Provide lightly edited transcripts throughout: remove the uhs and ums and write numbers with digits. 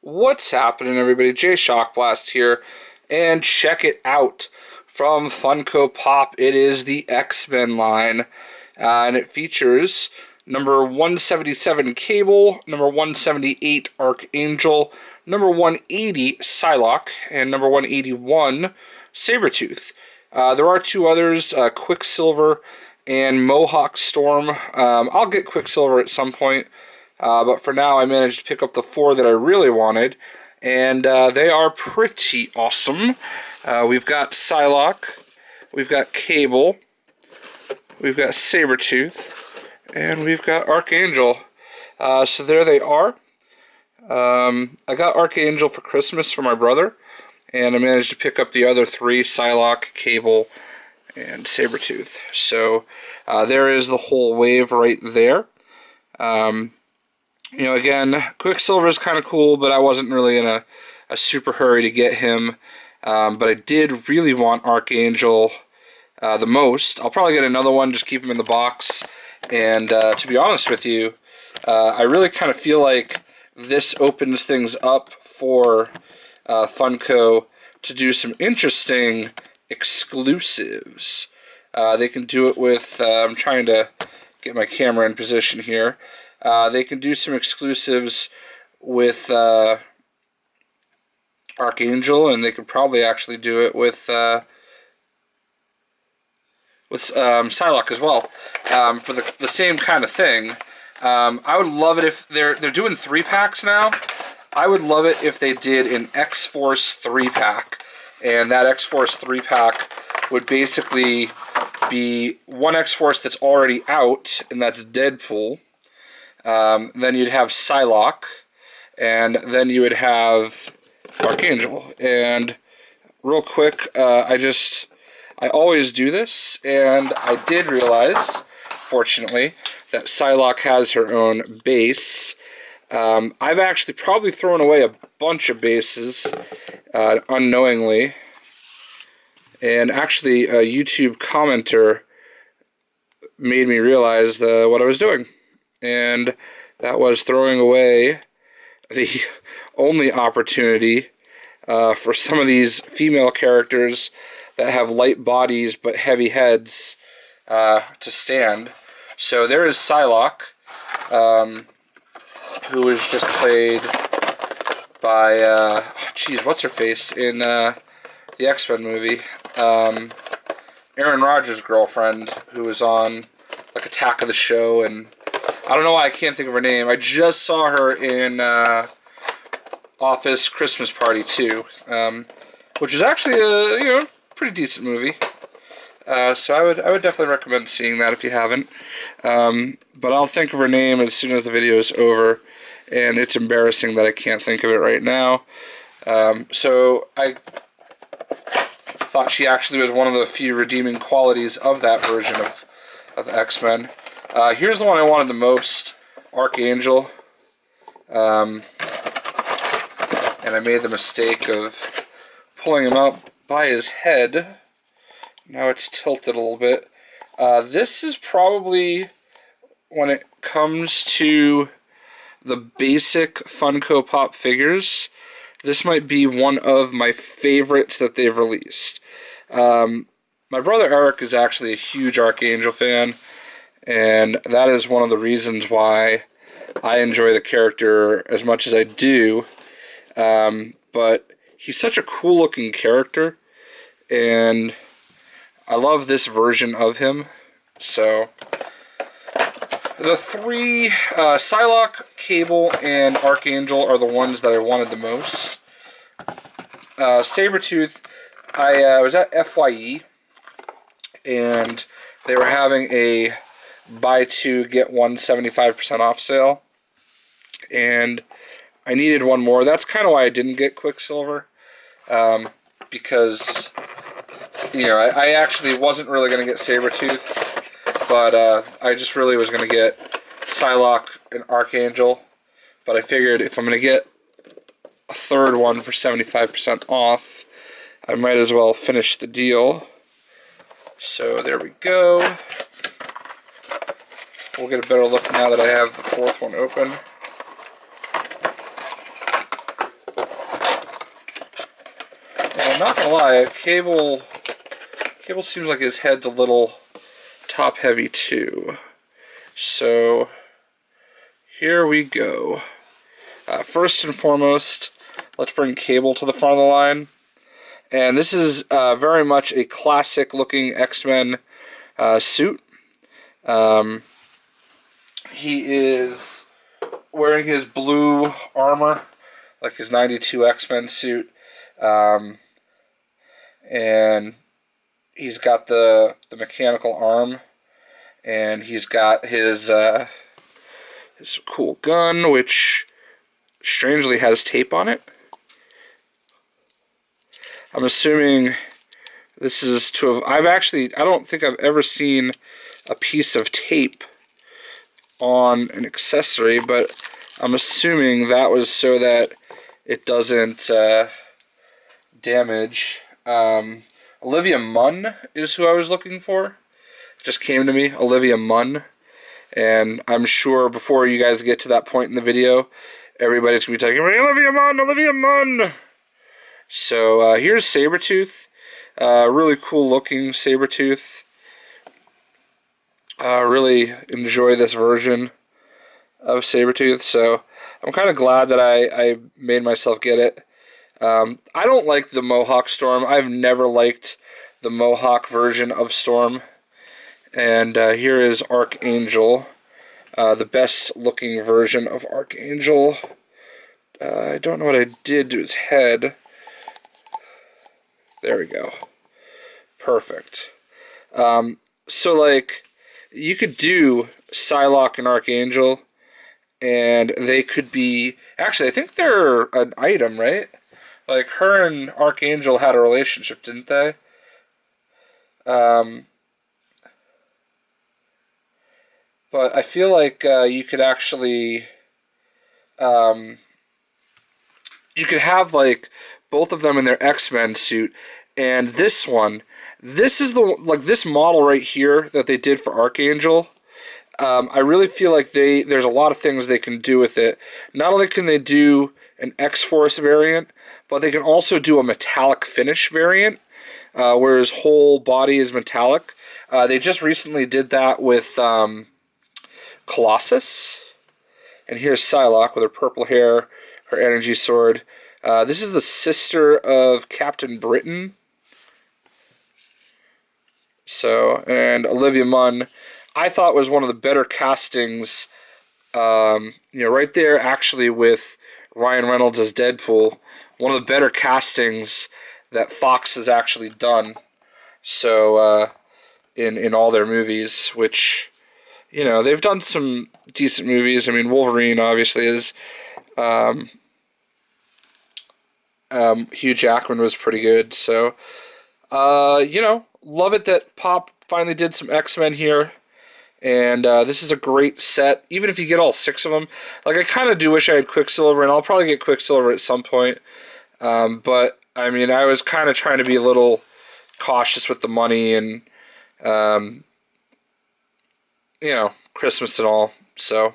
What's happening, everybody? JayShockblast here, and check it out from Funko Pop. It is the X-Men line, and it features number 177 Cable, number 178 Archangel, number 180 Psylocke, and number 181 Sabertooth. There are two others, Quicksilver and Mohawk Storm. I'll get Quicksilver at some point. But for now, I managed to pick up the four that I really wanted, and they are pretty awesome. We've got Psylocke, we've got Cable, we've got Sabertooth, and we've got Archangel. So there they are. I got Archangel for Christmas for my brother, and I managed to pick up the other three, Psylocke, Cable, and Sabertooth. So there is the whole wave right there. You know, again, Quicksilver is kind of cool, but I wasn't really in a super hurry to get him. But I did really want Archangel the most. I'll probably get another one, just keep him in the box. And to be honest with you, I really kind of feel like this opens things up for Funko to do some interesting exclusives. They can do it with, I'm trying to get my camera in position here. They can do some exclusives with Archangel, and they could probably actually do it with Psylocke as well, for the same kind of thing. I would love it if they're doing 3-packs now. I would love it if they did an X-Force 3-pack, and that X-Force 3-pack would basically be one X-Force that's already out, and that's Deadpool. Then you'd have Psylocke, and then you would have Archangel. And real quick, I always do this, and I did realize, fortunately, that Psylocke has her own base. I've actually probably thrown away a bunch of bases unknowingly, and actually a YouTube commenter made me realize what I was doing. And that was throwing away the only opportunity for some of these female characters that have light bodies but heavy heads to stand. So there is Psylocke, who was just played by, what's her face in the X-Men movie? Aaron Rodgers' girlfriend, who was on like Attack of the Show, and I don't know why I can't think of her name. I just saw her in Office Christmas Party 2, which is actually a pretty decent movie. So I would definitely recommend seeing that if you haven't. But I'll think of her name as soon as the video is over, and it's embarrassing that I can't think of it right now. So I thought she actually was one of the few redeeming qualities of that version of X-Men. Here's the one I wanted the most, Archangel, and I made the mistake of pulling him up by his head. Now it's tilted a little bit. This is probably, when it comes to the basic Funko Pop figures, this might be one of my favorites that they've released. My brother Eric is actually a huge Archangel fan, and that is one of the reasons why I enjoy the character as much as I do. But he's such a cool-looking character, and I love this version of him. So the three, Psylocke, Cable, and Archangel are the ones that I wanted the most. Sabertooth, I was at FYE, and they were having a buy two, get one 75% off sale. And I needed one more. That's kind of why I didn't get Quicksilver. Because, I actually wasn't really going to get Sabertooth. But I just really was going to get Psylocke and Archangel. But I figured if I'm going to get a third one for 75% off, I might as well finish the deal. So there we go. We'll get a better look now that I have the fourth one open. not gonna lie, Cable seems like his head's a little top heavy too. So here we go. First and foremost, let's bring Cable to the front of the line. And this is very much a classic looking X-Men suit. He is wearing his blue armor, like his 92 X-Men suit. And he's got the mechanical arm. And he's got his cool gun, which strangely has tape on it. I'm assuming this is to have... I don't think I've ever seen a piece of tape on an accessory, but I'm assuming that was so that it doesn't damage. Olivia Munn is who I was looking for. It just came to me, Olivia Munn. And I'm sure before you guys get to that point in the video, everybody's going to be talking, Olivia Munn, Olivia Munn! So here's Sabertooth. Really cool looking Sabertooth. Really enjoy this version of Sabertooth, so I'm kind of glad that I made myself get it. I don't like the Mohawk Storm. I've never liked the Mohawk version of Storm. And here is Archangel, the best looking version of Archangel. I don't know what I did to his head. There we go. Perfect. So, like, you could do Psylocke and Archangel, and they could be... Actually, I think they're an item, right? Like, her and Archangel had a relationship, didn't they? But I feel like you could actually... you could have, like, both of them in their X-Men suit, and this one, this is this model right here that they did for Archangel. I really feel like there's a lot of things they can do with it. Not only can they do an X-Force variant, but they can also do a metallic finish variant, where his whole body is metallic. They just recently did that with Colossus. And here's Psylocke with her purple hair, her energy sword. This is the sister of Captain Britain. So, and Olivia Munn, I thought was one of the better castings, right there actually with Ryan Reynolds as Deadpool, one of the better castings that Fox has actually done. So, in all their movies, which, they've done some decent movies. I mean, Wolverine obviously is... Hugh Jackman was pretty good, so love it that Pop finally did some X-Men here, and this is a great set, even if you get all 6 of them. Like, I kind of do wish I had Quicksilver, and I'll probably get Quicksilver at some point, but, I mean, I was kind of trying to be a little cautious with the money, and, Christmas and all, so,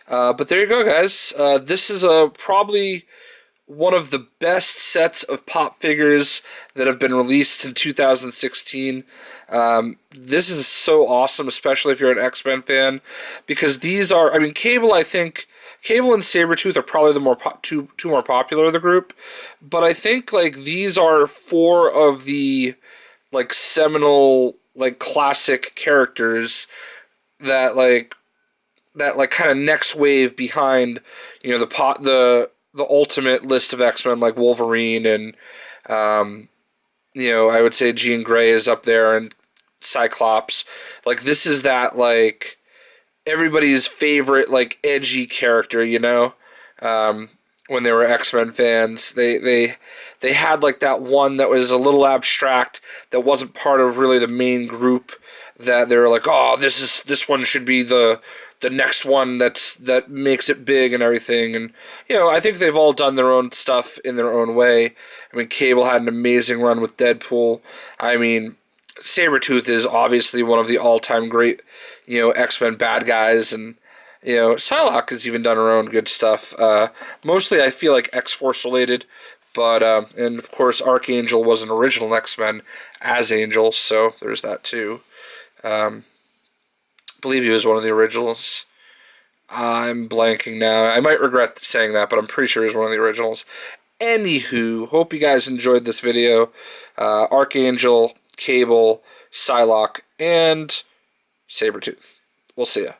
but there you go, guys. This is probably... one of the best sets of Pop figures that have been released in 2016. This is so awesome, especially if you're an X-Men fan, because these are, I mean, Cable and Sabertooth are probably the two more popular of the group, but I think, like, these are 4 of the, like, seminal, like, classic characters that kind of next wave behind, the ultimate list of X-Men, like Wolverine, and, I would say Jean Grey is up there, and Cyclops. Like, this is that, like, everybody's favorite, like, edgy character, when they were X-Men fans. They had, like, that one that was a little abstract, that wasn't part of really the main group, that they were like, oh, this one should be the next one that makes it big and everything. And, I think they've all done their own stuff in their own way. I mean, Cable had an amazing run with Deadpool. I mean, Sabertooth is obviously one of the all-time great, X-Men bad guys. And, Psylocke has even done her own good stuff. Mostly I feel like X-Force related But, and of course, Archangel was an original X-Men as Angel, so there's that too. I believe he was one of the originals. I'm blanking now. I might regret saying that, but I'm pretty sure he was one of the originals. Anywho, hope you guys enjoyed this video. Archangel, Cable, Psylocke, and Sabertooth. We'll see ya.